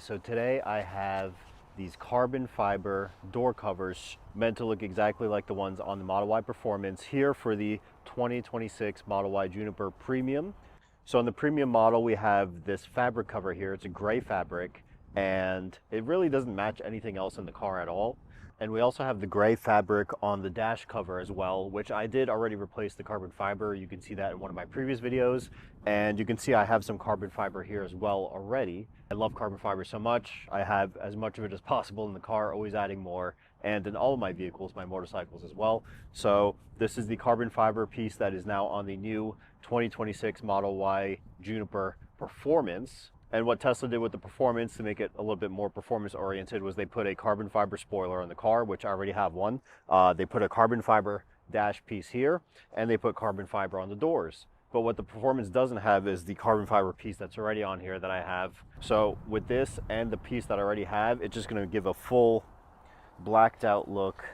So today I have these carbon fiber door covers meant to look exactly like the ones on the Model Y Performance here for the 2026 Model Y Juniper Premium. So on the premium model, we have this fabric cover here. It's a gray fabric and it really doesn't match anything else in the car at all. And we also have the gray fabric on the dash cover as well, which I did already replace the carbon fiber. You can see that in one of my previous videos. And you can see I have some carbon fiber here as well already. I love carbon fiber so much. I have as much of it as possible in the car, always adding more. And in all of my vehicles, my motorcycles as well. So this is the carbon fiber piece that is now on the new 2026 Model Y Juniper Performance. And what Tesla did with the Performance to make it a little bit more performance oriented was they put a carbon fiber spoiler on the car, which I already have one. They put a carbon fiber dash piece here, and they put carbon fiber on the doors. But what the Performance doesn't have is the carbon fiber piece that's already on here that I have. So with this and the piece that I already have, it's just gonna give a full blacked out look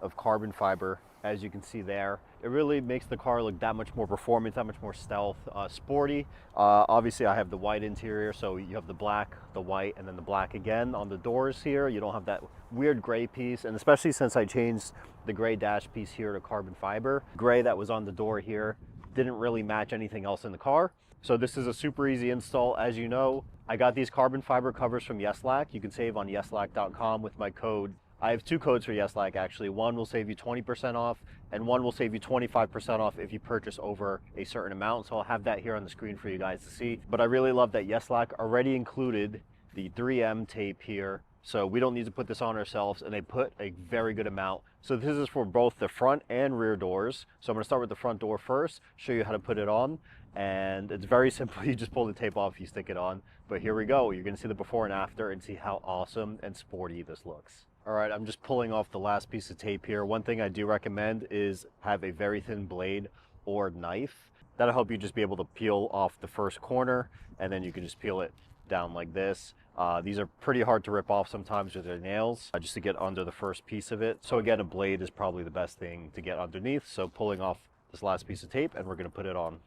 of carbon fiber, as you can see there. It really makes the car look that much more performance, that much more stealth, sporty. Obviously I have the white interior, so you have the black, the white, and then the black again on the doors here. You don't have that weird gray piece, and especially since I changed the gray dash piece here to carbon fiber. Gray that was on the door here didn't really match anything else in the car. So this is a super easy install. As you know, I got these carbon fiber covers from Yeslak. You can save on yeslak.com with my code. I have two codes for Yeslak actually. One will save you 20% off and one will save you 25% off if you purchase over a certain amount. So I'll have that here on the screen for you guys to see. But I really love that Yeslak already included the 3M tape here. So we don't need to put this on ourselves, and they put a very good amount. So this is for both the front and rear doors. So I'm gonna start with the front door first, show you how to put it on. And it's very simple. You just pull the tape off, you stick it on. But here we go. You're gonna see the before and after and see how awesome and sporty this looks. All right, I'm just pulling off the last piece of tape here. One thing I do recommend is have a very thin blade or knife. That'll help you just be able to peel off the first corner, and then you can just peel it down like this. These are pretty hard to rip off sometimes with their nails, just to get under the first piece of it. So again, a blade is probably the best thing to get underneath. So pulling off this last piece of tape, and we're gonna put it on.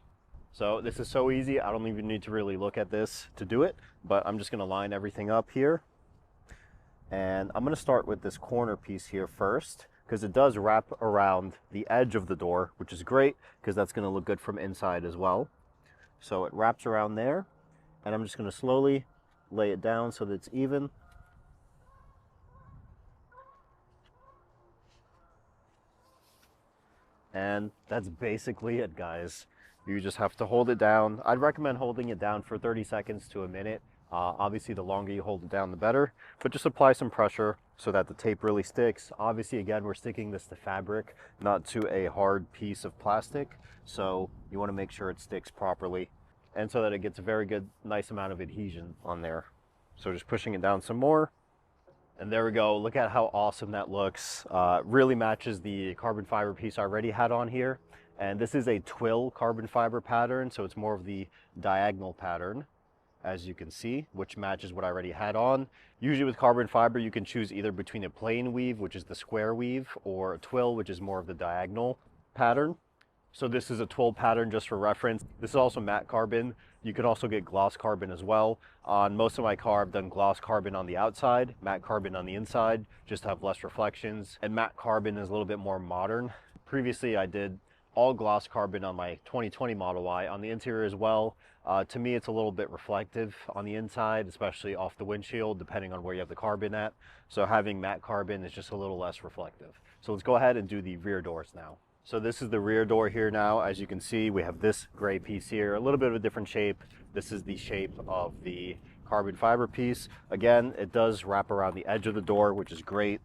So this is so easy, I don't even need to really look at this to do it, but I'm just gonna line everything up here. And I'm gonna start with this corner piece here first, because it does wrap around the edge of the door, which is great, because that's gonna look good from inside as well. So it wraps around there, and I'm just gonna slowly lay it down so that it's even. And that's basically it, guys. You just have to hold it down. I'd recommend holding it down for 30 seconds to a minute. Obviously, the longer you hold it down, the better. But just apply some pressure so that the tape really sticks. Obviously, again, we're sticking this to fabric, not to a hard piece of plastic. So you want to make sure it sticks properly, and so that it gets a very good, nice amount of adhesion on there. So just pushing it down some more. And there we go. Look at how awesome that looks. Really matches the carbon fiber piece I already had on here. And this is a twill carbon fiber pattern, so it's more of the diagonal pattern, as you can see, which matches what I already had on. Usually with carbon fiber, you can choose either between a plain weave, which is the square weave, or a twill, which is more of the diagonal pattern. So this is a twill pattern just for reference. This is also matte carbon. You can also get gloss carbon as well. On most of my car, I've done gloss carbon on the outside, matte carbon on the inside, just to have less reflections. And matte carbon is a little bit more modern. Previously, I did all gloss carbon on my 2020 Model Y on the interior as well. To me, it's a little bit reflective on the inside, especially off the windshield, depending on where you have the carbon at. So having matte carbon is just a little less reflective. So let's go ahead and do the rear doors now. So this is the rear door here now. As you can see, we have this gray piece here, a little bit of a different shape. This is the shape of the carbon fiber piece. Again, it does wrap around the edge of the door, which is great.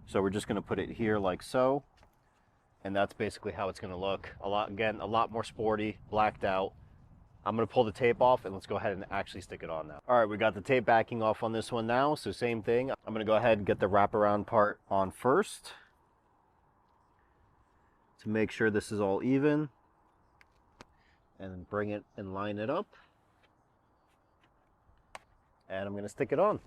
So we're just gonna put it here like so. And that's basically how it's gonna look. A lot more sporty, blacked out. I'm gonna pull the tape off and let's go ahead and actually stick it on now. All right, we got the tape backing off on this one now. So same thing, I'm gonna go ahead and get the wraparound part on first to make sure this is all even, and then bring it and line it up. And I'm gonna stick it on.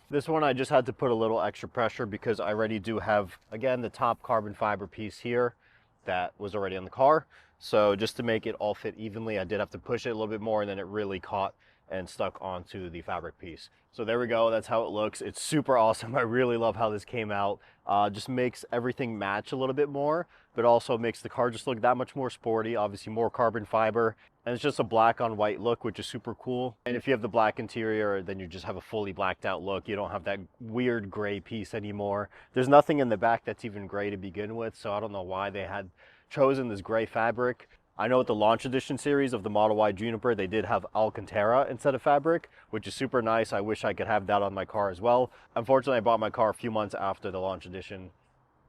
This one I just had to put a little extra pressure because I already do have, again, the top carbon fiber piece here that was already on the car. So just to make it all fit evenly, I did have to push it a little bit more, and then it really caught and stuck onto the fabric piece. So there we go, that's how it looks. It's super awesome. I really love how this came out. Just makes everything match a little bit more, but also makes the car just look that much more sporty, obviously more carbon fiber. And it's just a black on white look, which is super cool. And if you have the black interior, then you just have a fully blacked out look. You don't have that weird gray piece anymore. There's nothing in the back that's even gray to begin with, so I don't know why they had chosen this gray fabric. I know with the launch edition series of the Model Y Juniper, they did have Alcantara instead of fabric, which is super nice. I wish I could have that on my car as well. Unfortunately, I bought my car a few months after the launch edition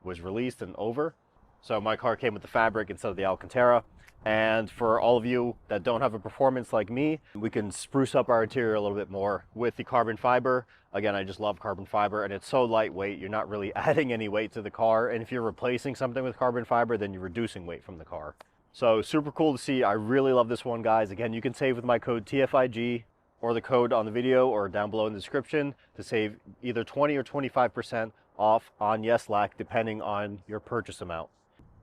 was released and over. So my car came with the fabric instead of the Alcantara. And for all of you that don't have a performance like me, we can spruce up our interior a little bit more with the carbon fiber. Again, I just love carbon fiber, and it's so lightweight, you're not really adding any weight to the car. And if you're replacing something with carbon fiber, then you're reducing weight from the car. So super cool to see. I really love this one, guys. Again, you can save with my code TFIG or the code on the video or down below in the description to save either 20 or 25% off on Yeslak, depending on your purchase amount.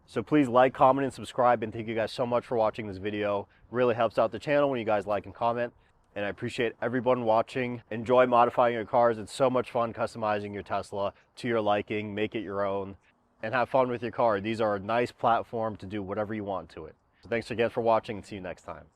So please like, comment, and subscribe, and thank you guys so much for watching this video. Really helps out the channel when you guys like and comment, and I appreciate everyone watching. Enjoy modifying your cars. It's so much fun customizing your Tesla to your liking, make it your own, and have fun with your car. These are a nice platform to do whatever you want to it. So thanks again for watching, and see you next time.